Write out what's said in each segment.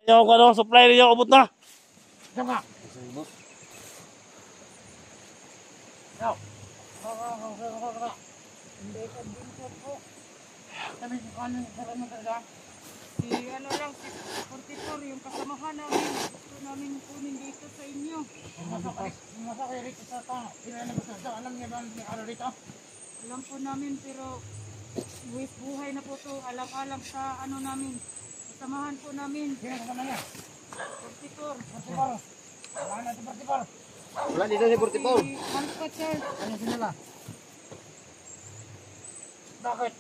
Yung ano, supply niyo ubot na. Diyan ka. Yaw. Hindi ka din po. Sabi ko ano talaga? Si ano lang, si 44, yung kasamahan namin. Gusto namin kunin dito sa inyo. Nasa kay Rick sa ta. Alam niya ba may araw dito? Alam po namin pero buhay na po to. Alam-alam sa ano namin. Kasamahan po namin. Sino kasama niya? 44. 44. Wala na si 44. Wala dito si 44. Malpat sir. Ano sila? Bakit?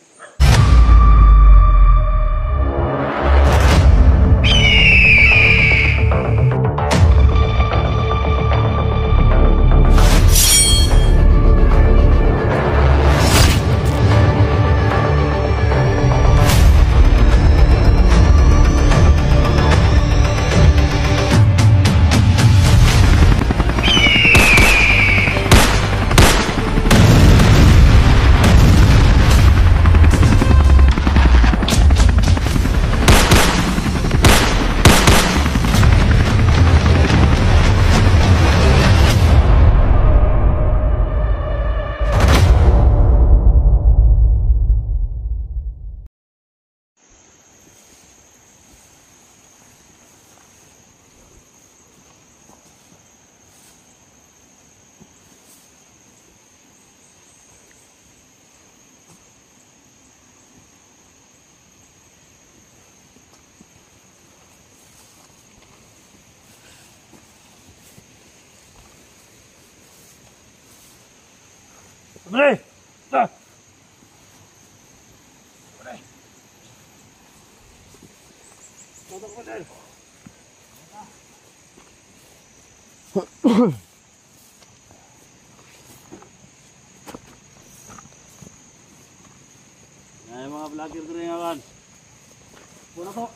Bre! Ta! Bre! Toto ko dahil. Yan mga vlogger rin naman. Puna ko.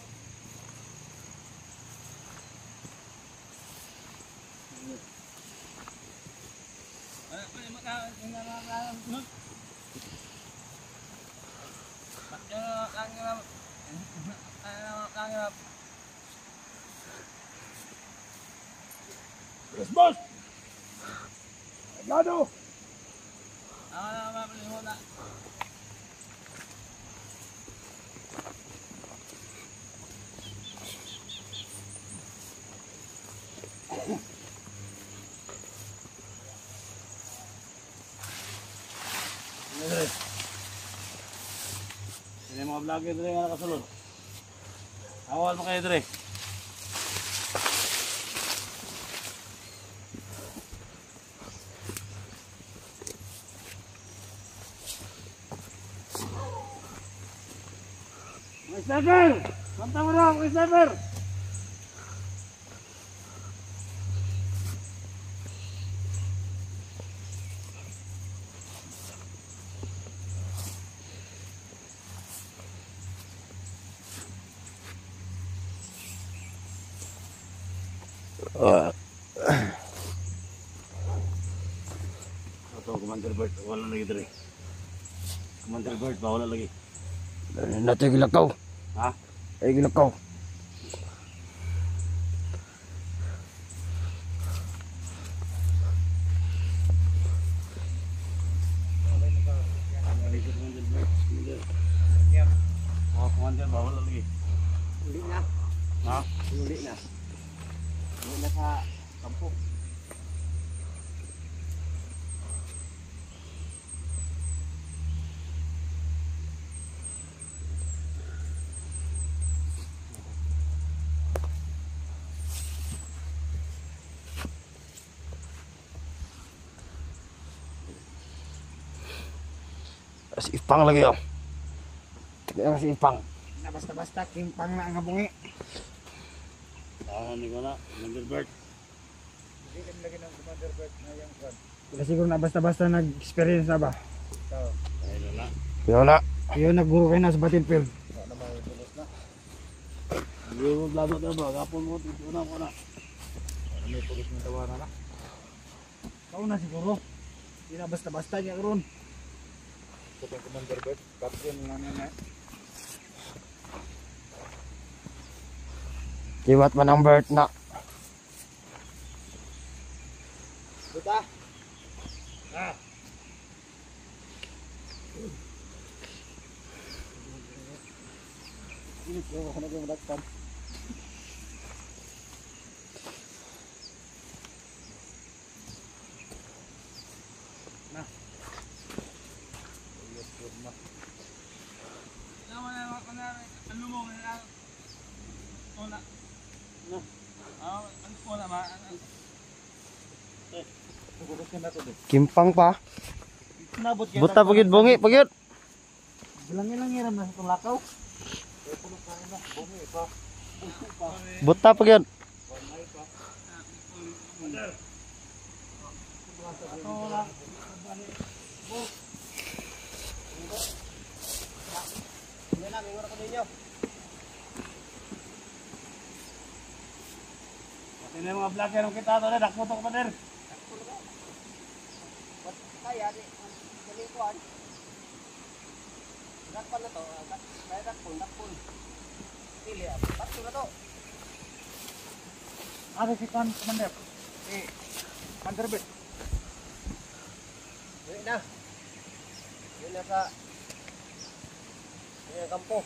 Yes, boss! Agado! Ini mga vlogger dre nga nakasulod. Awal mo kayo dre. Mga sniper! Manta mo na mga sniper! Ito, Commander Bert, wala lagi dre. Commander Bert, wala lagi. Nato gilakaw. Ha? Ay gilakaw. Commander, wala lagi. Uli na. Ha? Uli na. Uli na sa kampo. Si Ipang lagi oh. Tignan si Ipang. Na basta-basta kimpang na ang bungi. Tahan ko na, Commander Bert. Hindi kami lagi ng Commander Bert na yung kwan. Wala siguro na basta-basta nag-experience na ba? So, Ayun na. Yun na. Yun nagguro kayo na sa battlefield. wala na may tulos na. Hindi mo blado na ba? Kapon mo, ito na ko na. Wala may tulos ng tawanan na. Kau na siguro. Hindi na basta-basta niya ron. Ito yung Commander Bert. Captain nga na na. Liwat man ang bird na. Buta. Ah. Ini ko ako nagmudakpan. Na. Yes, kurma. Ano mo na? Una. Na. Ano ko na ba? Bukas na to. Kimpang pa. Nabot kaya. Buta pagid bungi pagid. Bilangin lang hiram na sa lakaw. Buta pagid. Ini mga vlogger ng kita to, dakpo to kapader. Kaya di malikuan. Dakpan na to, dakpon. Pili ah. Bakit na to? Ada si kan komander. Panderbet. Yun na. Yun na sa yung kampo.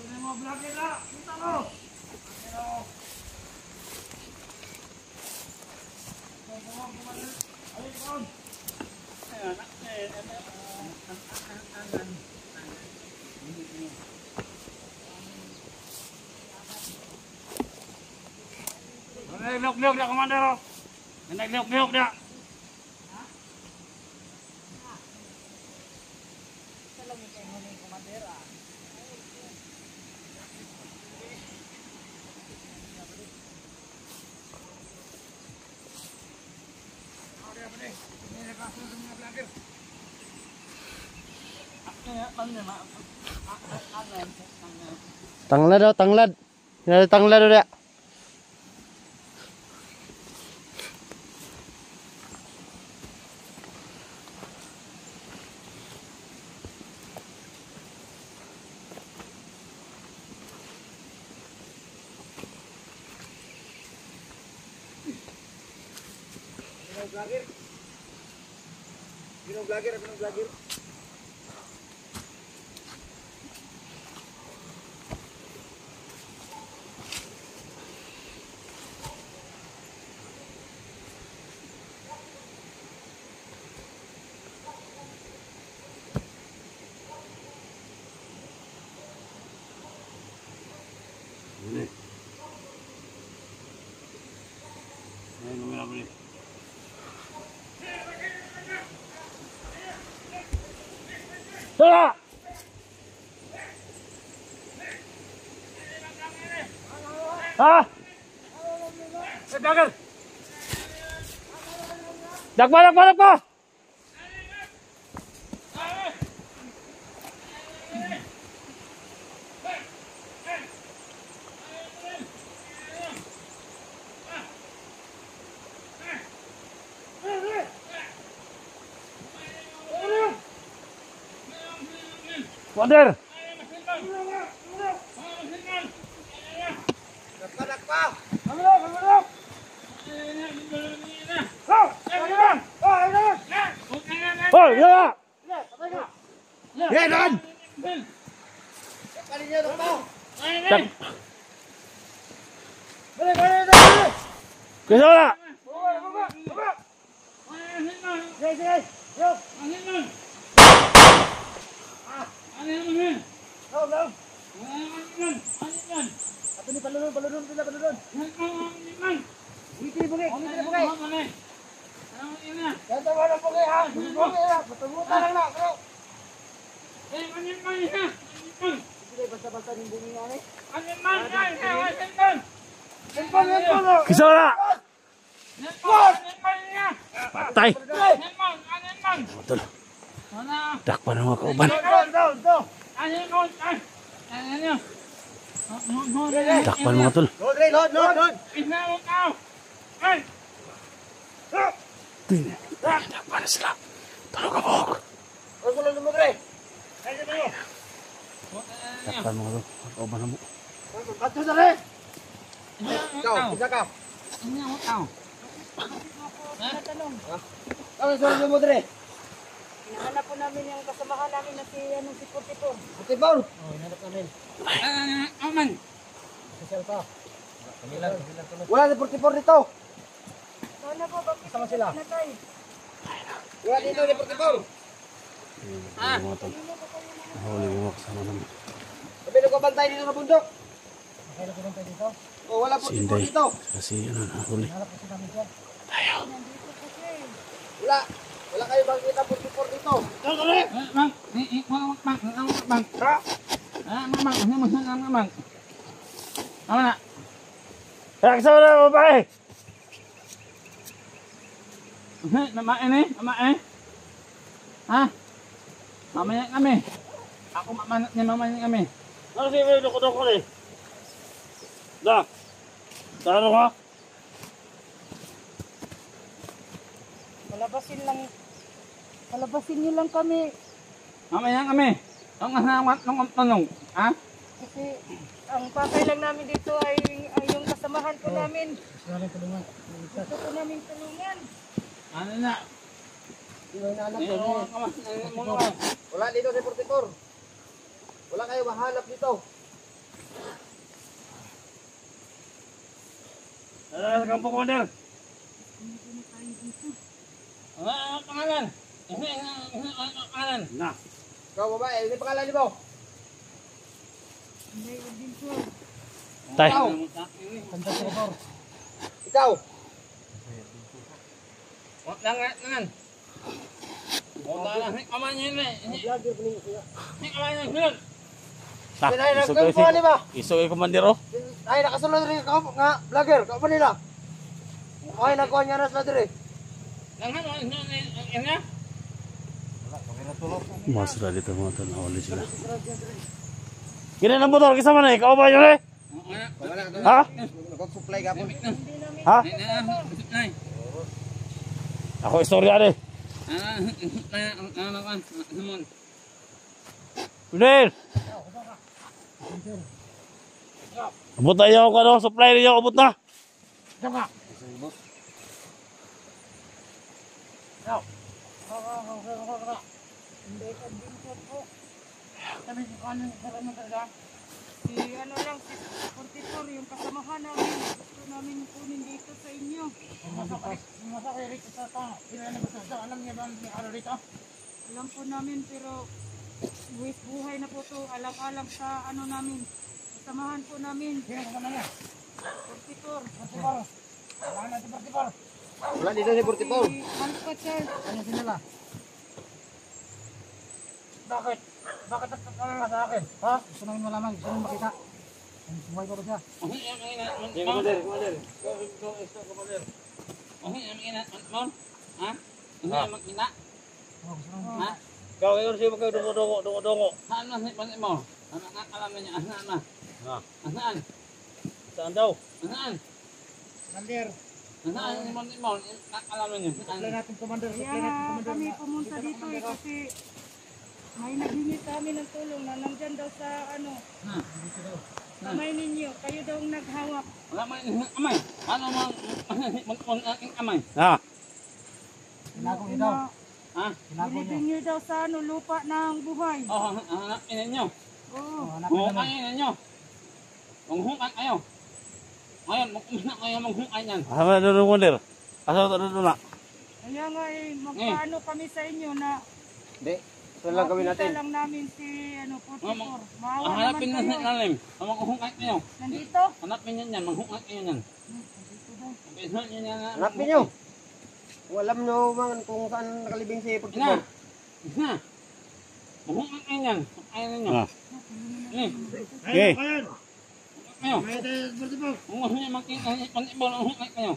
Ini mga vlogger na. Punta mo. Nagliok-liok na, Commander. Nagliok-liok na. Tanglad daw, tanglad. Hinali tanglad daw dia. Binong vlogger. Ini. Ini nomor apa ni? Ah! Ah! Vlogger. Dakpa. Commander. Dakpa. Oh, ya. Ya, Dan. Kali niya dakpa. Tak. Kesana. Kesana. Patay. Mga tol. Dakpan ang mga kauban. Dakpan mga tol. Dakpan na sila. Tulog ka bok. Dakpan mga tol. Mga kauban na mo. Hinahanap po namin yung kasamahan namin na si Purtipor. Wala na 44 dito. Sana po, bakit sama sila? Natay. Wala dito ni 44. Mga tol. Nahuli yung mga kasama namin. Sabi nagkabantay dito sa bundok. O wala Si 44 Inday. dito. Kasi ano, nahuli. Tayo. Wala. Wala kayo makikita 44 dito. Kaya kasama na babae. Mamaya kami. Ako mamanat niya mamaya kami. Ano siya may doko-doko eh? Da. Taro ka? Palabasin niyo lang kami. Mamaya kami. Ang hanawat ng tanong. Ha? Kasi ang pakay lang namin dito ay yung kasamahan po namin. Gusto po namin tulungan. Ano na? Wala dito si 44. Wala kayo mahanap dito. Ano ka po, Commander? Ano pangalan? Ano pangalan? Na. Ikaw babae, hindi pangalan ni mo. Tay. Ikaw. Langan. Wala lang. Kamay niya na. Kamay niya. Isugoy si. Isugoy Commander oh. Ay nakasulod rin ka nga vlogger. Ka pa nila. Ay nakuha niya na sa dire. Langan. Ano? Masira dito mga tol. Nahuli sila. Gina ng motor. Kisama na eh. Ikaw ba yun eh? Ha? Nag-supply ka po. Ha? Ako istorya deh. Bener. Abot na yung ano, supply niyo, abot na. Si ano lang, si Purtipor, yung kasamahan namin. Gusto namin kunin dito sa inyo. Alam po namin pero buhay na po to. Alam-alam sa ano namin. Kasamahan po namin. Purtipor. Wala dito si 44. Si Alpha Charles. Ano sila? Bakit? Bakit nagkakaroon ka sa akin? Ha? Gusto namin malaman. Gusto namin makita. Sumay ko ba siya? Commander. Ha? Makina? Ha? Kau ngayon siya kayo dungo. Saan na si Panit mo? Ano nga alam niya? Asaan na? Asaan? Saan daw? Asaan? Commander. Asaan si Panit mo? Alam niya? Supply natin commander. Kaya kami pumunta dito kasi may naghingi sa amin ng tulong na nandyan daw sa ano. Kamay ninyo. Kayo daw ang naghawak. Wala man amay. Ano mang aking amay? Ha? Tinago niyo daw. Ha? Bilibing nyo daw sa ano, lupa ng buhay. Oh, hanapin ninyo. Oo. Hukayin ninyo. Manghukay kayo. Ngayon, magkumina kayo manghukay yan. Ano na doon, Commander? Asa doon na? Kaya nga magpaano kami sa inyo na Hindi. Ito lang gawin natin. makita lang namin si ano, Purtipor. Maawa naman Hanapin na sa kayo. ilalim. Manghukay kayo. Nandito? Hanapin niyo yan. Manghukay kayo yan. Hanapin nyo. Kung alam nyo man kung saan nakalibing si 44. Na. Manghukay kayo yan. Hukayin ninyo. Ah. Eh. Okay. Kayo. Kung gusto niyo makita si Panibol, manghukay kayo.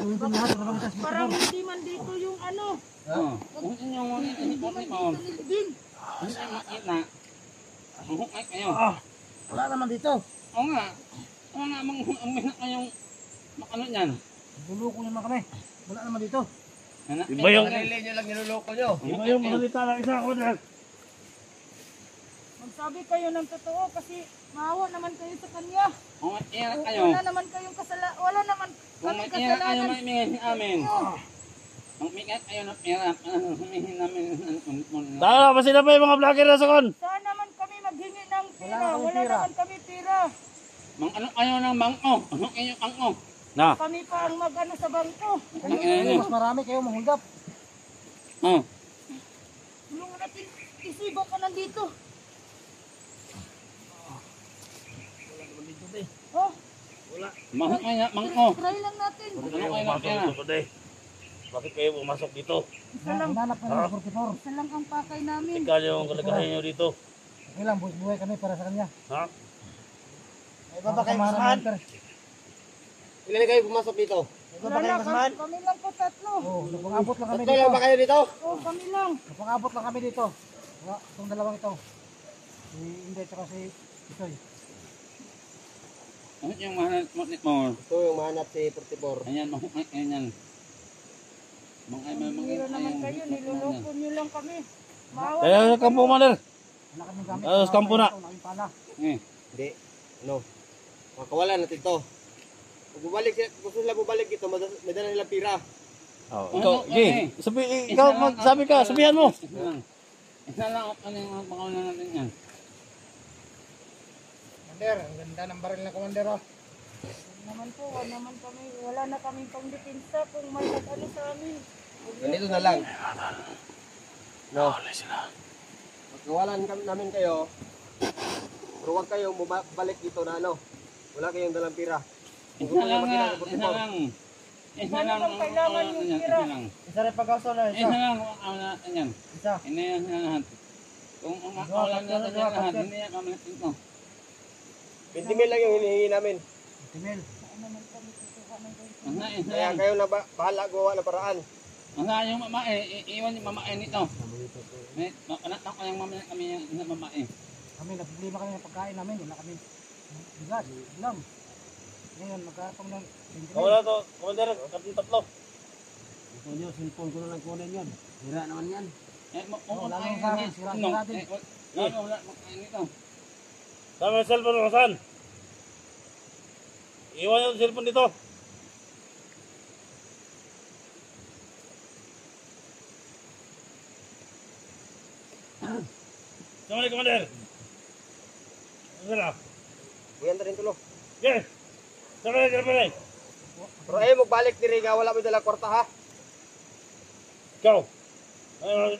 Gawin ko lahat para makita si Parang hindi man dito yung ano. Oo. Kung inyong mga Hindi man dito nilibing. Ano ay makita? Ay kayo. Wala naman dito. Oo nga. Oo nga, uminak kayong makano niyan. Luloko niyo naman kami. Wala naman dito. Iba yung, Nyo lang niloloko nyo. iba yung salita ng isa ko dyan. Magsabi kayo ng totoo kasi maawa naman kayo sa kanya. Kung iyak kayo. Wala naman kayong wala naman Kung kami iyak kayo, kasalanan. maimingin si amin. Kung iyak kayo ng pera, humihin namin. Tama, pa sila pa yung mga vlogger na sakon. Saan naman kami maghingi ng pera? Wala Wala kaming pera. naman kami pera. Mang ano kayo ng bangko? Ano kayo bangko? Na, Kami pa ang mag-ano sa bangko. Mas marami kayo manghulgap. Oh. Tulungan natin. Isiba ka nandito. Oh, Mang kaya bangko. try lang natin. Ano kayo ng pera? bakit kayo pumasok dito? Isa lang, Hinanap na ng 44. isa lang ang pakay namin. Ikaw yung kalagayan nyo dito. Okay lang, buhay kami para sa kanya. Ha? May iba ba kayong kasamahan? Ilan kayo pumasok dito? May iba ba Wala kayong na, kasamahan? kami lang po tatlo. Oo, napang-abot lang kami Tatlo dito. lang ba kayo dito? Oh, kami lang. Napang-abot lang kami dito. Wala, itong dalawang ito. Si Inday tsaka si Isoy. Ano yung mahanap mo? Ito yung mahanap si 44. Ayan, mahukay kayo yan. Hira naman kayo, niloloko nyo lang kami. Maawa Kaya sa kampo, Maler. Wala kaming gamit. Sa kampo na. Kaming pala. Hindi. Ano? Makawalan natin to. Kung bumalik, gusto nila bumalik dito, may dala nila pira. Oh, ikaw, ikaw magsabi ka, sabihan mo. Isa lang ano yung pangalan natin yan. Commander, ang ganda ng baril na Commander. Oh. naman po, wala na kaming pangdepensa kung may nag-ano sa amin. Ganito na lang. No. Magkawalan namin kayo. Pero huwag kayong bumalik dito na ano. Wala kayong dalang pira. Isa lang nga, isa lang. Isa lang ang kailangan yung yan, pira? isa lang. Isa rin pag-aso na Isa lang ang natin yan. Isa. Hindi yan lahat. Kung ang makawalan natin yan lahat, hindi yan mamalitin ko. 20 mil lang yung hinihingi namin. Timil. Isa Kaya lang. kayo na bahala gawa ng paraan. Ang yung mamae, iiwan yung mamae nito. May anak ko yung mamae kami yung mamae. Kami, nagproblema kami ng pagkain namin. Wala kami bigas, ulam. Ngayon, magkatong ng 20 Wala to, Commander, katong tatlo. Gusto nyo, cellphone ko na lang kunin yan. Hira naman yan. Wala nang sa akin, sira-sira din. Wala makain nito. Sama yung cellphone mo, saan? Iwan yung cellphone dito. Sama ni Commander. Ano na? Buyan na rin tulo. Yes! Sama ni Commander. Pero ayaw magbalik diri nga wala mo dala kwarta ha. Ikaw. Ay,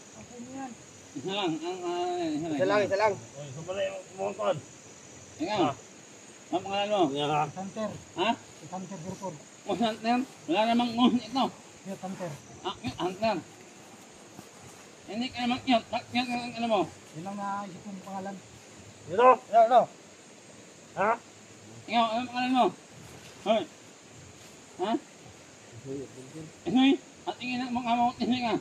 Isa lang, Isa lang, isa lang. sama na yung kumuntuan. Ikaw, ang pangalan mo? Yan. Hunter. Ha? Si Hunter Gurpon. Hunter? Wala namang ngun ito. Yes, Hunter. Hunter. Hindi ka naman yun. Bakit ang ano mo? Yun lang naisip kong pangalan. Dito? Ano, ano? Ha? Ikaw, ano pangalan mo? Hoy. Ha? Inoy? At tingin na mga mo, inoy ka.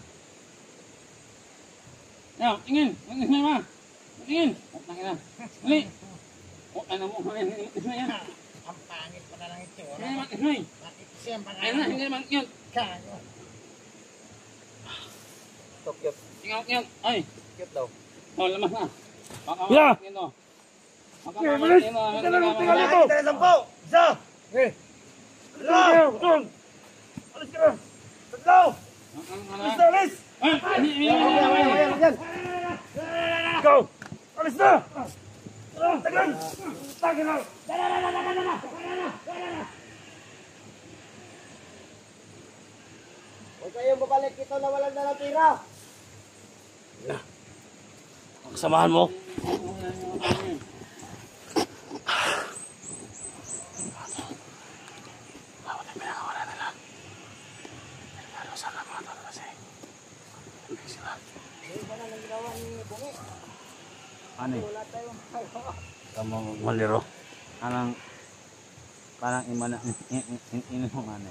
Ikaw, tingin. Inoy ma. Tingin. At tangin na. Uli. O, ano mo, inoy yan. Ang pangit pa na lang ito. Hindi naman, inoy. Siyang Ayun na, hindi naman yun. So cute. Tingnan yun. Ay. Cute daw. Oh, lamas na. Baka Yeah. mamakin to. Baka Yeah, mamakin to. bilis. Tingnan lang, Ito na 10. Isa. Eh, Doon! Alis ka na! Tatlo! Alis na, alis! Ayan. Ikaw! Alis na! Tagal! Tagal na! Huwag kayong babalik dito na walang dalang pira. Kasamahan mo? Ano? Kamu maliro. Parang imana ini ano.